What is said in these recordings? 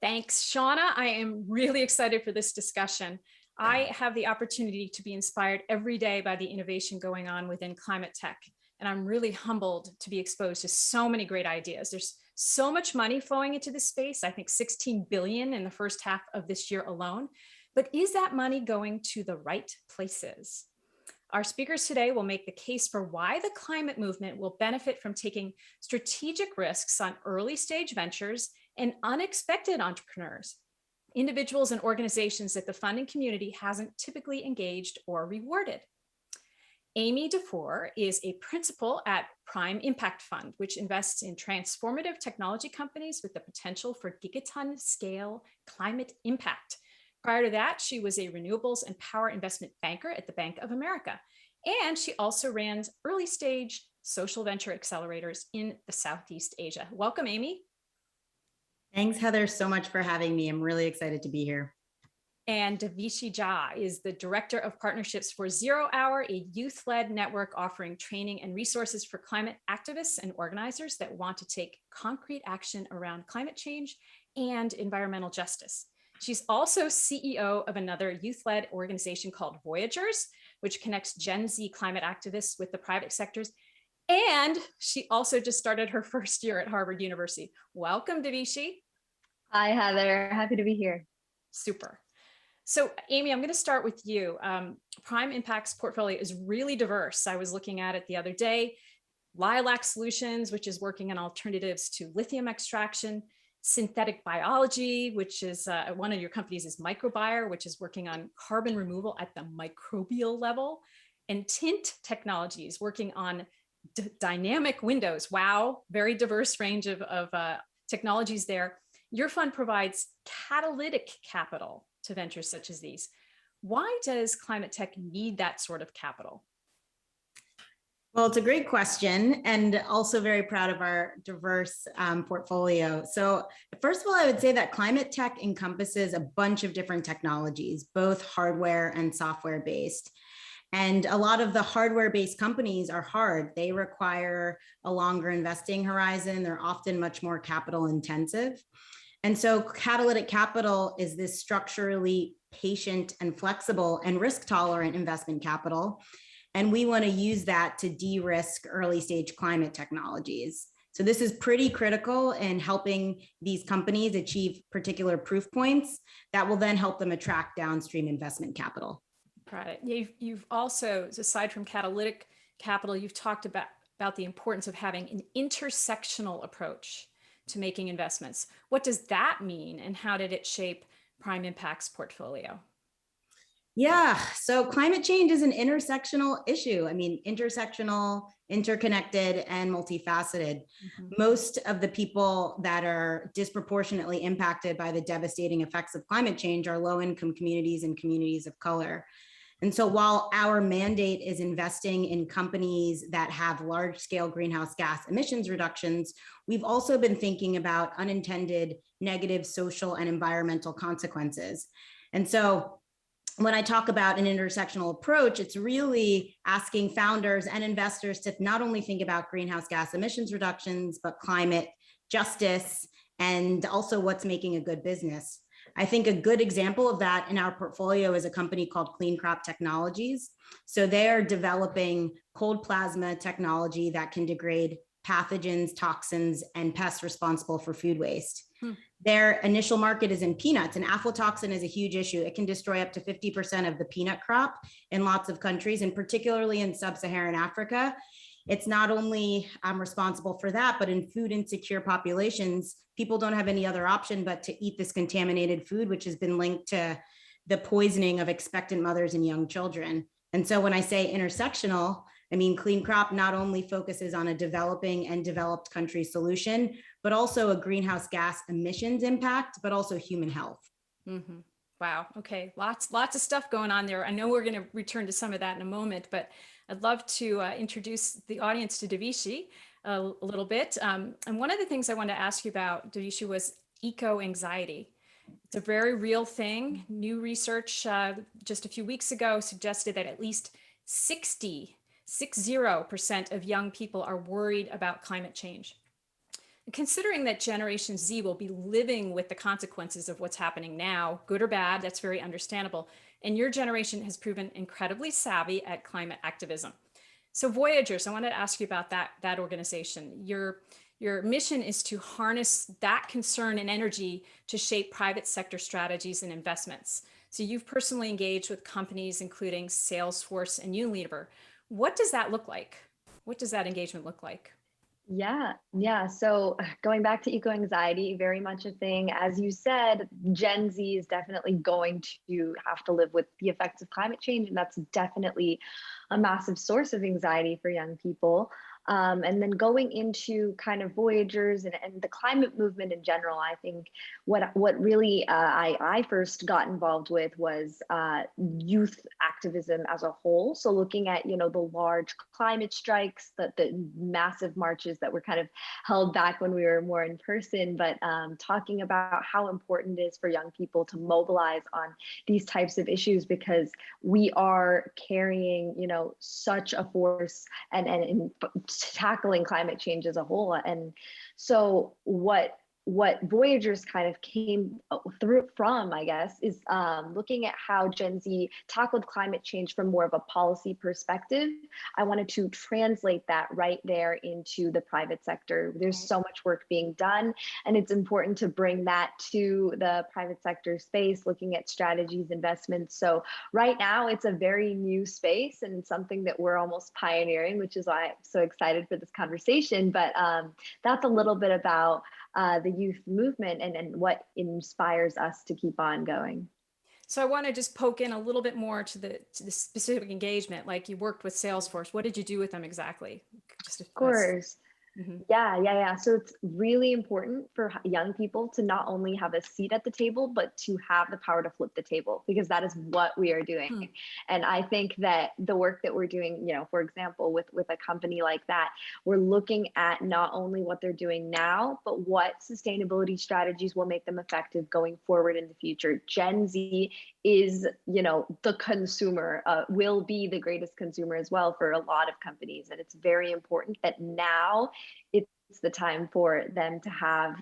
Thanks, Shauna. I am really excited for this discussion. I have the opportunity to be inspired every day by the innovation going on within climate tech. And I'm really humbled to be exposed to so many great ideas. There's so much money flowing into this space. I think 16 billion in the first half of this year alone. But is that money going to the right places? Our speakers today will make the case for why the climate movement will benefit from taking strategic risks on early stage ventures and unexpected entrepreneurs, individuals and organizations that the funding community hasn't typically engaged or rewarded. Amy Defour is a principal at Prime Impact Fund, which invests in transformative technology companies with the potential for gigaton scale climate impact. Prior to that, she was a renewables and power investment banker at the Bank of America. And she also ran early stage social venture accelerators in the Southeast Asia. Welcome, Amy. Thanks, Heather, so much for having me. I'm really excited to be here. And Devishi is the Director of Partnerships for 0 Hour, a youth-led network offering training and resources for climate activists and organizers that want to take concrete action around climate change and environmental justice. She's also CEO of another youth-led organization called Voyagers, which connects Gen Z climate activists with the private sectors. And she also just started her first year at Harvard University. Welcome, Devishi. Hi, Heather. Happy to be here. Super. So, Amy, I'm going to start with you. Prime Impact's portfolio is really diverse. I was looking at it the other day. Lilac Solutions, which is working on alternatives to lithium extraction. Synthetic biology, which is one of your companies is Microbiome, which is working on carbon removal at the microbial level. And Tint Technologies, working on dynamic windows. Wow, very diverse range of technologies there. Your fund provides catalytic capital to ventures such as these. Why does climate tech need that sort of capital? Well, it's a great question, and also very proud of our diverse portfolio. So first of all, I would say that climate tech encompasses a bunch of different technologies, both hardware and software based. And a lot of the hardware-based companies are hard. They require a longer investing horizon. They're often much more capital intensive. And so catalytic capital is this structurally patient and flexible and risk tolerant investment capital. And we want to use that to de-risk early stage climate technologies. So this is pretty critical in helping these companies achieve particular proof points that will then help them attract downstream investment capital. Got it. You've also, aside from catalytic capital, you've talked about the importance of having an intersectional approach to making investments. What does that mean, and how did it shape Prime Impact's portfolio? Yeah, so climate change is an intersectional issue. I mean, intersectional, interconnected, and multifaceted. Mm-hmm. Most of the people that are disproportionately impacted by the devastating effects of climate change are low-income communities and communities of color. And so while our mandate is investing in companies that have large-scale greenhouse gas emissions reductions, we've also been thinking about unintended negative social and environmental consequences. And so when I talk about an intersectional approach, it's really asking founders and investors to not only think about greenhouse gas emissions reductions, but climate justice, and also what's making a good business. I think a good example of that in our portfolio is a company called Clean Crop Technologies. So they're developing cold plasma technology that can degrade pathogens, toxins, and pests responsible for food waste. Their initial market is in peanuts, and aflatoxin is a huge issue. It can destroy up to 50% of the peanut crop in lots of countries, and particularly in sub-Saharan Africa. It's not only responsible for that, but in food insecure populations, people don't have any other option but to eat this contaminated food, which has been linked to the poisoning of expectant mothers and young children. And so when I say intersectional, I mean, Clean Crop not only focuses on a developing and developed country solution, but also a greenhouse gas emissions impact, but also human health. Mm-hmm. Wow. Okay. Lots of stuff going on there. I know we're going to return to some of that in a moment, but I'd love to introduce the audience to Devishi a little bit. And one of the things I wanted to ask you about, Devishi, was eco-anxiety. It's a very real thing. New research just a few weeks ago suggested that at least 60% of young people are worried about climate change. considering that Generation Z will be living with the consequences of what's happening now, good or bad, that's very understandable. And your generation has proven incredibly savvy at climate activism. So Voyagers, I wanted to ask you about that organization. Your mission is to harness that concern and energy to shape private sector strategies and investments. So you've personally engaged with companies including Salesforce and Unilever. What does that look like? What does that engagement look like? Yeah. So going back to eco anxiety, very much a thing. As you said, Gen Z is definitely going to have to live with the effects of climate change. And that's definitely a massive source of anxiety for young people. And then going into kind of Voyagers and the climate movement in general, I think what really I first got involved with was youth activism as a whole. So looking at, the large climate strikes, the massive marches that were kind of held back when we were more in person, but talking about how important it is for young people to mobilize on these types of issues, because we are carrying, such a force and tackling climate change as a whole. And so what Voyagers kind of came through from, I guess, is looking at how Gen Z tackled climate change from more of a policy perspective. I wanted to translate that right there into the private sector. There's so much work being done, and it's important to bring that to the private sector space, looking at strategies, investments. So right now, it's a very new space and something that we're almost pioneering, which is why I'm so excited for this conversation. But that's a little bit about the youth movement and what inspires us to keep on going. So I want to just poke in a little bit more to the specific engagement. Like you worked with Salesforce. What did you do with them exactly? Of course. Mm-hmm. Yeah. So it's really important for young people to not only have a seat at the table, but to have the power to flip the table, because that is what we are doing. And I think that the work that we're doing, for example, with a company like that, we're looking at not only what they're doing now, but what sustainability strategies will make them effective going forward in the future. Gen Z is, the consumer, will be the greatest consumer as well for a lot of companies. And it's very important that now it's the time for them to have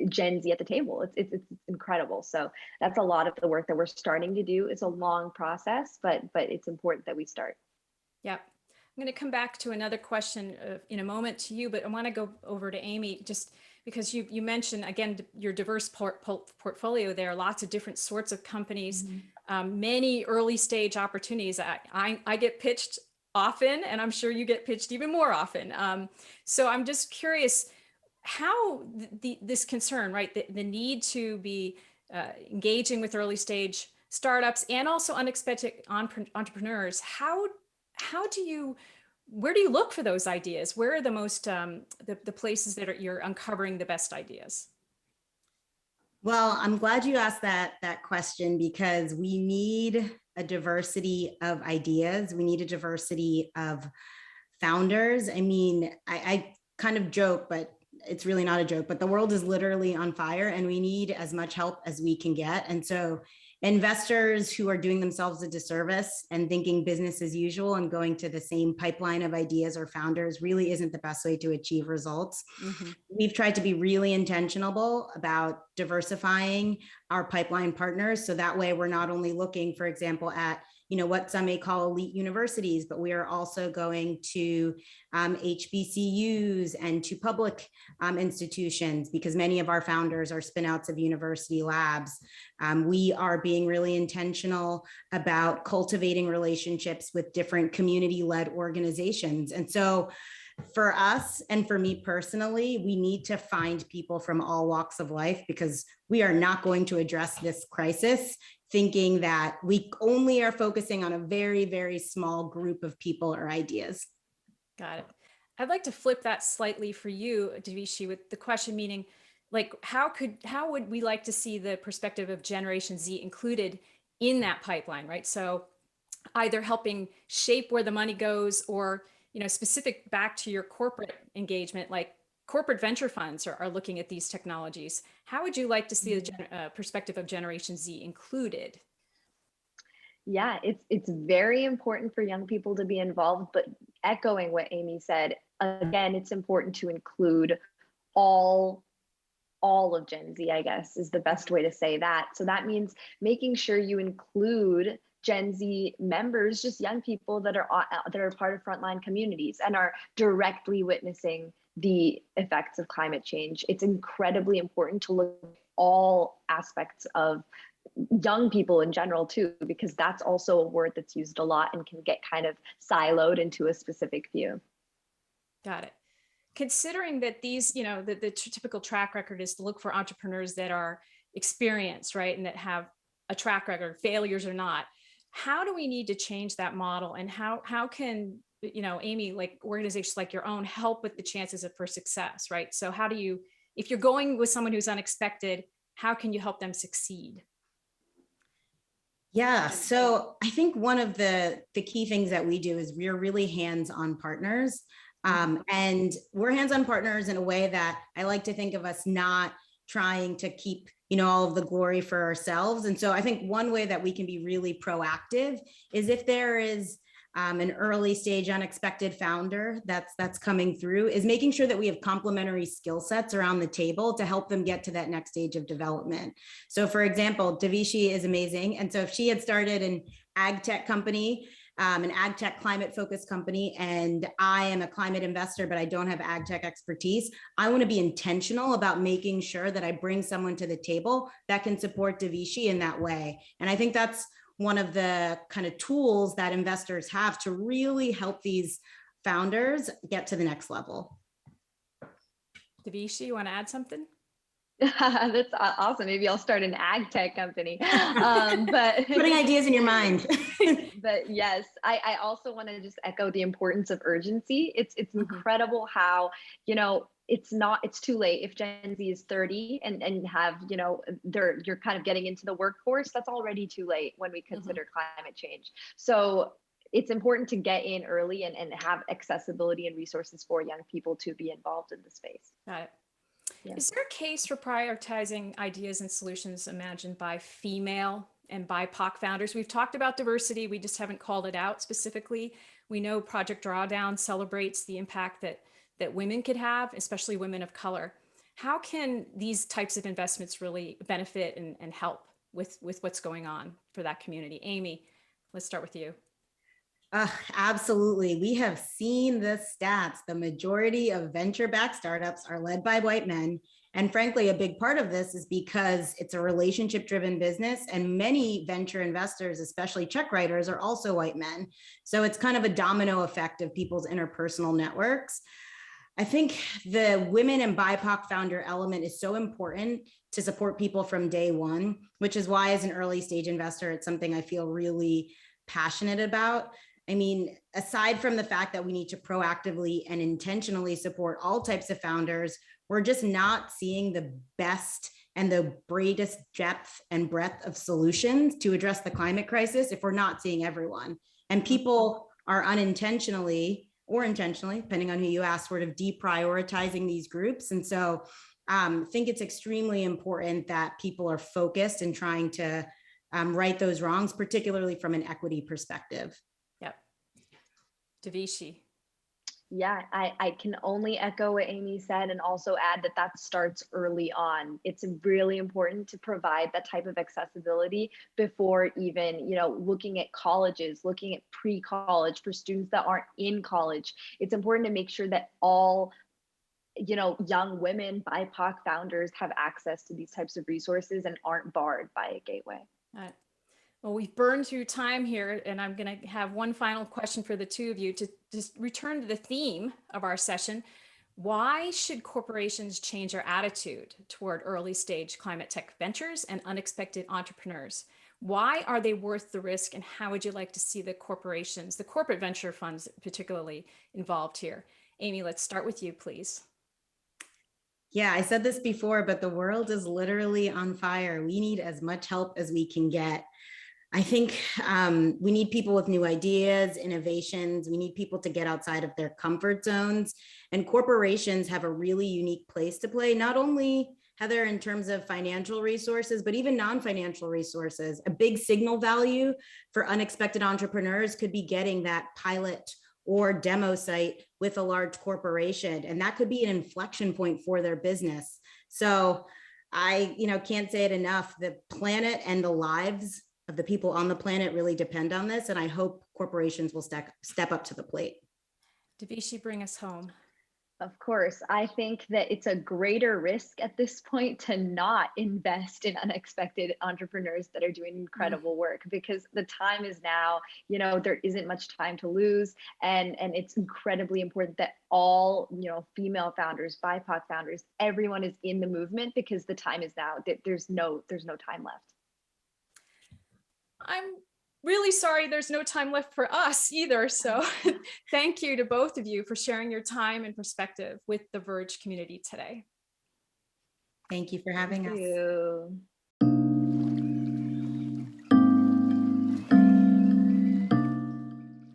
Gen Z at the table. It's incredible. So that's a lot of the work that we're starting to do. It's a long process, but it's important that we start. Yeah. I'm going to come back to another question in a moment to you, but I want to go over to Amy, just because you mentioned, again, your diverse portfolio there, lots of different sorts of companies, many early stage opportunities. I get pitched often, and I'm sure you get pitched even more often. So I'm just curious how this concern, right, the need to be engaging with early stage startups and also unexpected entrepreneurs, where do you look for those ideas? Where are the most the places that you're uncovering the best ideas? Well, I'm glad you asked that question, because we need a diversity of ideas. We need a diversity of founders. I mean, I kind of joke, but it's really not a joke, but the world is literally on fire and we need as much help as we can get. And so investors who are doing themselves a disservice and thinking business as usual and going to the same pipeline of ideas or founders really isn't the best way to achieve results. We've tried to be really intentional about diversifying our pipeline partners. So that way we're not only looking, for example, at what some may call elite universities, but we are also going to HBCUs and to public institutions, because many of our founders are spinouts of university labs. We are being really intentional about cultivating relationships with different community-led organizations. And so for us, and for me personally, we need to find people from all walks of life, because we are not going to address this crisis thinking that we only are focusing on a very, very small group of people or ideas. Got it. I'd like to flip that slightly for you, Devishi, with the question meaning, like, how would we like to see the perspective of Generation Z included in that pipeline, right? So either helping shape where the money goes, or, specific back to your corporate engagement, like corporate venture funds are looking at these technologies. How would you like to see the perspective of Generation Z included? Yeah, it's very important for young people to be involved, but echoing what Amy said, again, it's important to include all of Gen Z, I guess, is the best way to say that. So that means making sure you include Gen Z members, just young people that are part of frontline communities and are directly witnessing the effects of climate change. It's incredibly important to look at all aspects of young people in general too, because that's also a word that's used a lot and can get kind of siloed into a specific view. Got it. Considering that these, you know, the typical track record is to look for entrepreneurs that are experienced, right, and that have a track record, failures or not, how do we need to change that model? And how can, you know, Amy, like organizations like your own help with the chances for success, right? So how do you, if you're going with someone who's unexpected, how can you help them succeed? Yeah, so I think one of the key things that we do is we're really hands-on partners. And we're hands-on partners in a way that I like to think of us not trying to keep, you know, all of the glory for ourselves. And so I think one way that we can be really proactive is if there is an early stage unexpected founder that's coming through, is making sure that we have complementary skill sets around the table to help them get to that next stage of development. So for example, Devishi is amazing. And so if she had started an ag tech company, an ag tech climate focused company, and I am a climate investor, but I don't have ag tech expertise, I want to be intentional about making sure that I bring someone to the table that can support Devishi in that way. And I think that's one of the kind of tools that investors have to really help these founders get to the next level. Devishi, you want to add something? That's awesome. Maybe I'll start an ag tech company. But putting ideas in your mind. But yes, I also want to just echo the importance of urgency. It's incredible how, you know, it's too late. If Gen Z is 30 and have, you know, you're kind of getting into the workforce, that's already too late when we consider climate change. So it's important to get in early and have accessibility and resources for young people to be involved in the space. Got it. Yeah. Is there a case for prioritizing ideas and solutions imagined by female and BIPOC founders? We've talked about diversity, we just haven't called it out specifically. We know Project Drawdown celebrates the impact that women could have, especially women of color. How can these types of investments really benefit and help with what's going on for that community? Amy, let's start with you. Absolutely. We have seen the stats. The majority of venture-backed startups are led by white men. And frankly, a big part of this is because it's a relationship-driven business, and many venture investors, especially check writers, are also white men. So it's kind of a domino effect of people's interpersonal networks. I think the women and BIPOC founder element is so important to support people from day one, which is why as an early stage investor, it's something I feel really passionate about. I mean, aside from the fact that we need to proactively and intentionally support all types of founders, we're just not seeing the best and the greatest depth and breadth of solutions to address the climate crisis if we're not seeing everyone. And people are unintentionally or intentionally, depending on who you ask, sort of deprioritizing these groups. And so I think it's extremely important that people are focused and trying to right those wrongs, particularly from an equity perspective. Yep. Devishi. Yeah, I can only echo what Amy said and also add that starts early on. It's really important to provide that type of accessibility before even, you know, looking at colleges, looking at pre-college for students that aren't in college. It's important to make sure that all, you know, young women, BIPOC founders have access to these types of resources and aren't barred by a gateway. All right. Well, we've burned through time here, and I'm going to have one final question for the two of you to just return to the theme of our session. Why should corporations change their attitude toward early stage climate tech ventures and unexpected entrepreneurs? Why are they worth the risk, and how would you like to see the corporations, the corporate venture funds particularly, involved here? Amy, let's start with you, please. Yeah, I said this before, but the world is literally on fire. We need as much help as we can get. I think we need people with new ideas, innovations. We need people to get outside of their comfort zones. And corporations have a really unique place to play, not only, Heather, in terms of financial resources, but even non-financial resources. A big signal value for unexpected entrepreneurs could be getting that pilot or demo site with a large corporation. And that could be an inflection point for their business. So I, can't say it enough. The planet and the lives of the people on the planet really depend on this. And I hope corporations will step up to the plate. Devishi, bring us home. Of course, I think that it's a greater risk at this point to not invest in unexpected entrepreneurs that are doing incredible work, because the time is now. There isn't much time to lose, and it's incredibly important that all female founders, BIPOC founders, everyone is in the movement, because the time is now. That there's no time left. I'm really sorry there's no time left for us either. So thank you to both of you for sharing your time and perspective with the Verge community today. Thank you for having us. Thank you.